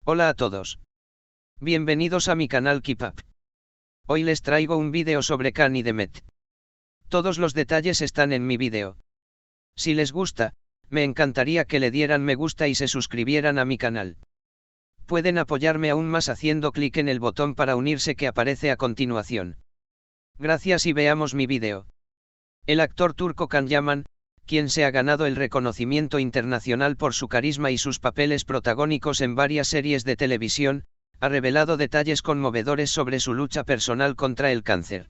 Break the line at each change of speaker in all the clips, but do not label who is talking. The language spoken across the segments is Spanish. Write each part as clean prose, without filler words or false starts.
Hola a todos. Bienvenidos a mi canal Keep Up. Hoy les traigo un vídeo sobre Can y Demet. Todos los detalles están en mi vídeo. Si les gusta, me encantaría que le dieran me gusta y se suscribieran a mi canal. Pueden apoyarme aún más haciendo clic en el botón para unirse que aparece a continuación. Gracias y veamos mi vídeo. El actor turco Can Yaman, quien se ha ganado el reconocimiento internacional por su carisma y sus papeles protagónicos en varias series de televisión, ha revelado detalles conmovedores sobre su lucha personal contra el cáncer.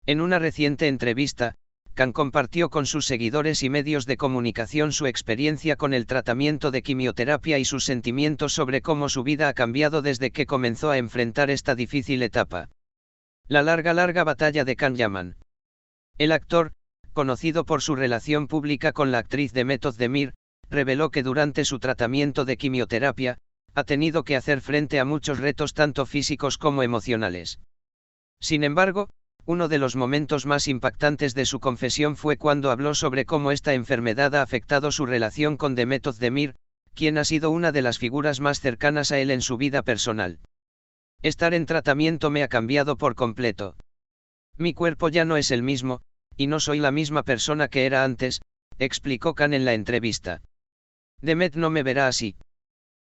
En una reciente entrevista, Can compartió con sus seguidores y medios de comunicación su experiencia con el tratamiento de quimioterapia y sus sentimientos sobre cómo su vida ha cambiado desde que comenzó a enfrentar esta difícil etapa. La larga batalla de Can Yaman. El actor, conocido por su relación pública con la actriz Demet Özdemir, reveló que durante su tratamiento de quimioterapia, ha tenido que hacer frente a muchos retos tanto físicos como emocionales. Sin embargo, uno de los momentos más impactantes de su confesión fue cuando habló sobre cómo esta enfermedad ha afectado su relación con Demet Özdemir, quien ha sido una de las figuras más cercanas a él en su vida personal. Estar en tratamiento me ha cambiado por completo. Mi cuerpo ya no es el mismo, y no soy la misma persona que era antes, explicó Can en la entrevista. Demet no me verá así.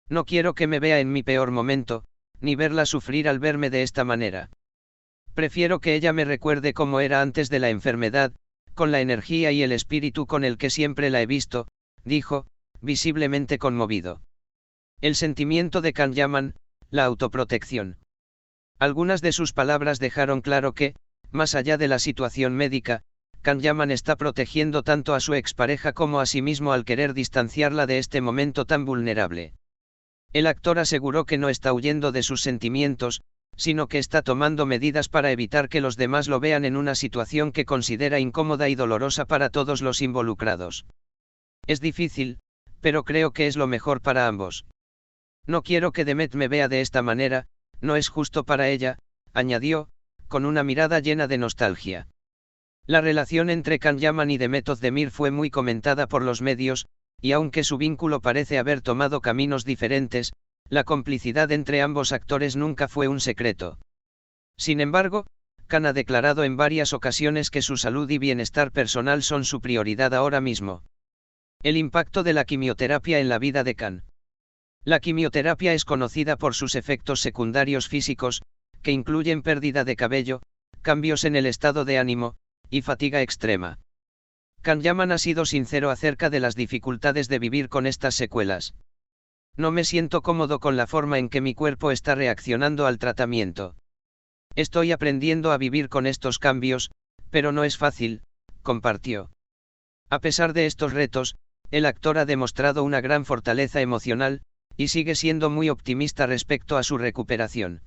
No quiero que me vea en mi peor momento, ni verla sufrir al verme de esta manera. Prefiero que ella me recuerde cómo era antes de la enfermedad, con la energía y el espíritu con el que siempre la he visto, dijo, visiblemente conmovido. El sentimiento de Can Yaman, la autoprotección. Algunas de sus palabras dejaron claro que, más allá de la situación médica, Can Yaman está protegiendo tanto a su expareja como a sí mismo al querer distanciarla de este momento tan vulnerable. El actor aseguró que no está huyendo de sus sentimientos, sino que está tomando medidas para evitar que los demás lo vean en una situación que considera incómoda y dolorosa para todos los involucrados. Es difícil, pero creo que es lo mejor para ambos. No quiero que Demet me vea de esta manera, no es justo para ella, añadió, con una mirada llena de nostalgia. La relación entre Can Yaman y Demet Özdemir fue muy comentada por los medios, y aunque su vínculo parece haber tomado caminos diferentes, la complicidad entre ambos actores nunca fue un secreto. Sin embargo, Can ha declarado en varias ocasiones que su salud y bienestar personal son su prioridad ahora mismo. El impacto de la quimioterapia en la vida de Can. La quimioterapia es conocida por sus efectos secundarios físicos, que incluyen pérdida de cabello, cambios en el estado de ánimo, y fatiga extrema. Can Yaman ha sido sincero acerca de las dificultades de vivir con estas secuelas. No me siento cómodo con la forma en que mi cuerpo está reaccionando al tratamiento. Estoy aprendiendo a vivir con estos cambios, pero no es fácil, compartió. A pesar de estos retos, el actor ha demostrado una gran fortaleza emocional, y sigue siendo muy optimista respecto a su recuperación.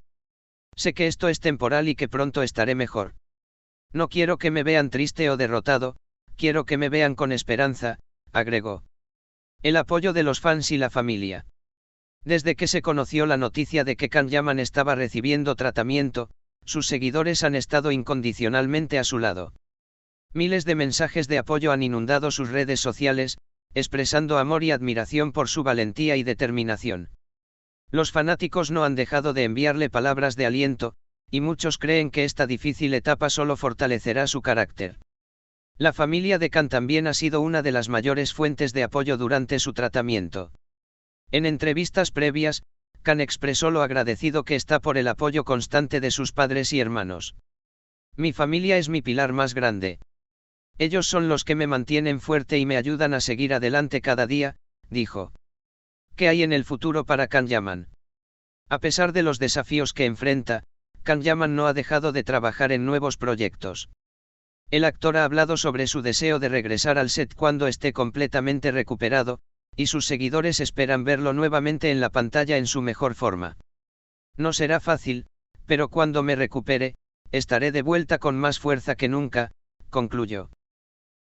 Sé que esto es temporal y que pronto estaré mejor. No quiero que me vean triste o derrotado, quiero que me vean con esperanza, agregó. El apoyo de los fans y la familia. Desde que se conoció la noticia de que Can Yaman estaba recibiendo tratamiento, sus seguidores han estado incondicionalmente a su lado. Miles de mensajes de apoyo han inundado sus redes sociales, expresando amor y admiración por su valentía y determinación. Los fanáticos no han dejado de enviarle palabras de aliento, y muchos creen que esta difícil etapa solo fortalecerá su carácter. La familia de Can también ha sido una de las mayores fuentes de apoyo durante su tratamiento. En entrevistas previas, Can expresó lo agradecido que está por el apoyo constante de sus padres y hermanos. Mi familia es mi pilar más grande. Ellos son los que me mantienen fuerte y me ayudan a seguir adelante cada día, dijo. ¿Qué hay en el futuro para Can Yaman? A pesar de los desafíos que enfrenta, Can Yaman no ha dejado de trabajar en nuevos proyectos. El actor ha hablado sobre su deseo de regresar al set cuando esté completamente recuperado, y sus seguidores esperan verlo nuevamente en la pantalla en su mejor forma. No será fácil, pero cuando me recupere, estaré de vuelta con más fuerza que nunca, concluyó.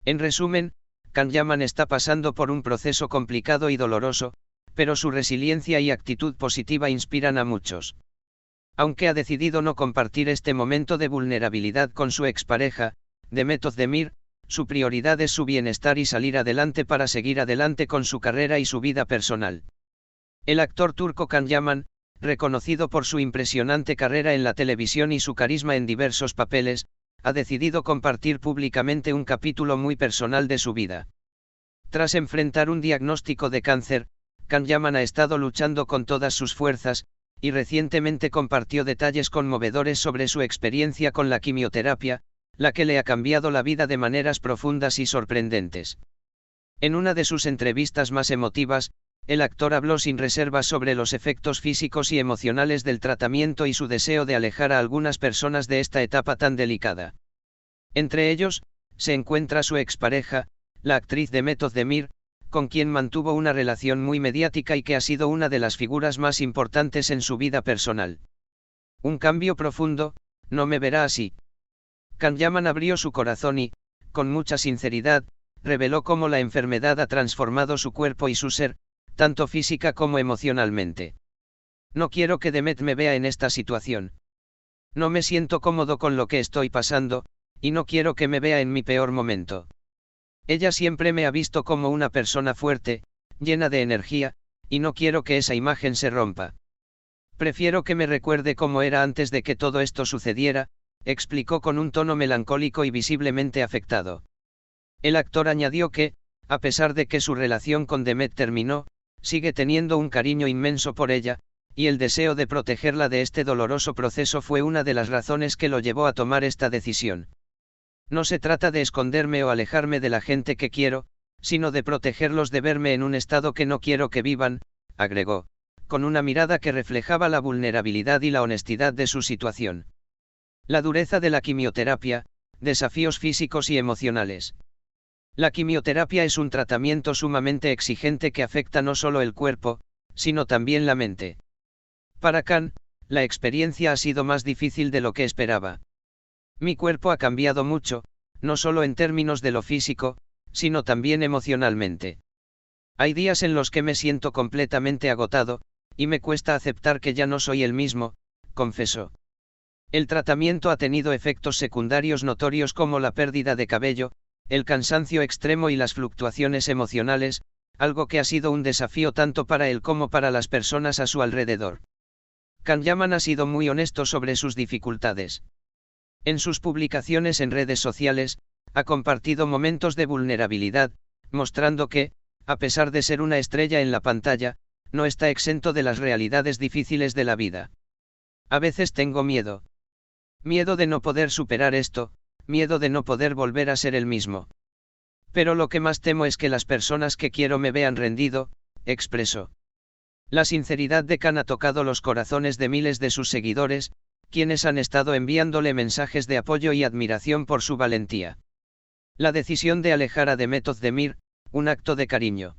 En resumen, Can Yaman está pasando por un proceso complicado y doloroso, pero su resiliencia y actitud positiva inspiran a muchos. Aunque ha decidido no compartir este momento de vulnerabilidad con su expareja, Demet Özdemir, su prioridad es su bienestar y salir adelante para seguir adelante con su carrera y su vida personal. El actor turco Can Yaman, reconocido por su impresionante carrera en la televisión y su carisma en diversos papeles, ha decidido compartir públicamente un capítulo muy personal de su vida. Tras enfrentar un diagnóstico de cáncer, Can Yaman ha estado luchando con todas sus fuerzas, y recientemente compartió detalles conmovedores sobre su experiencia con la quimioterapia, la que le ha cambiado la vida de maneras profundas y sorprendentes. En una de sus entrevistas más emotivas, el actor habló sin reservas sobre los efectos físicos y emocionales del tratamiento y su deseo de alejar a algunas personas de esta etapa tan delicada. Entre ellos, se encuentra su expareja, la actriz Demet Özdemir, con quien mantuvo una relación muy mediática y que ha sido una de las figuras más importantes en su vida personal. Un cambio profundo, no me verá así. Can Yaman abrió su corazón y, con mucha sinceridad, reveló cómo la enfermedad ha transformado su cuerpo y su ser, tanto física como emocionalmente. No quiero que Demet me vea en esta situación. No me siento cómodo con lo que estoy pasando, y no quiero que me vea en mi peor momento. Ella siempre me ha visto como una persona fuerte, llena de energía, y no quiero que esa imagen se rompa. Prefiero que me recuerde cómo era antes de que todo esto sucediera, explicó con un tono melancólico y visiblemente afectado. El actor añadió que, a pesar de que su relación con Demet terminó, sigue teniendo un cariño inmenso por ella, y el deseo de protegerla de este doloroso proceso fue una de las razones que lo llevó a tomar esta decisión. No se trata de esconderme o alejarme de la gente que quiero, sino de protegerlos de verme en un estado que no quiero que vivan, agregó, con una mirada que reflejaba la vulnerabilidad y la honestidad de su situación. La dureza de la quimioterapia, desafíos físicos y emocionales. La quimioterapia es un tratamiento sumamente exigente que afecta no solo el cuerpo, sino también la mente. Para Can, la experiencia ha sido más difícil de lo que esperaba. Mi cuerpo ha cambiado mucho, no solo en términos de lo físico, sino también emocionalmente. Hay días en los que me siento completamente agotado, y me cuesta aceptar que ya no soy el mismo, confesó. El tratamiento ha tenido efectos secundarios notorios como la pérdida de cabello, el cansancio extremo y las fluctuaciones emocionales, algo que ha sido un desafío tanto para él como para las personas a su alrededor. Can Yaman ha sido muy honesto sobre sus dificultades. En sus publicaciones en redes sociales, ha compartido momentos de vulnerabilidad, mostrando que, a pesar de ser una estrella en la pantalla, no está exento de las realidades difíciles de la vida. A veces tengo miedo. Miedo de no poder superar esto, miedo de no poder volver a ser el mismo. Pero lo que más temo es que las personas que quiero me vean rendido, expresó. La sinceridad de Can ha tocado los corazones de miles de sus seguidores, quienes han estado enviándole mensajes de apoyo y admiración por su valentía. La decisión de alejar a Demet Özdemir, un acto de cariño.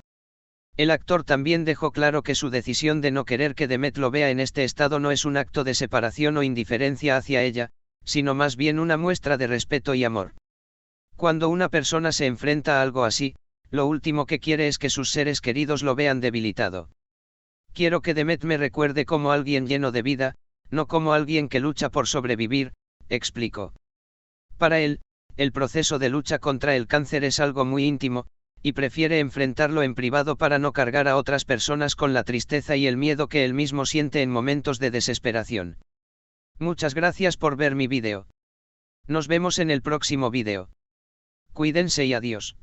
El actor también dejó claro que su decisión de no querer que Demet lo vea en este estado no es un acto de separación o indiferencia hacia ella, sino más bien una muestra de respeto y amor. Cuando una persona se enfrenta a algo así, lo último que quiere es que sus seres queridos lo vean debilitado. Quiero que Demet me recuerde como alguien lleno de vida, no como alguien que lucha por sobrevivir, explicó. Para él, el proceso de lucha contra el cáncer es algo muy íntimo, y prefiere enfrentarlo en privado para no cargar a otras personas con la tristeza y el miedo que él mismo siente en momentos de desesperación. Muchas gracias por ver mi vídeo. Nos vemos en el próximo vídeo. Cuídense y adiós.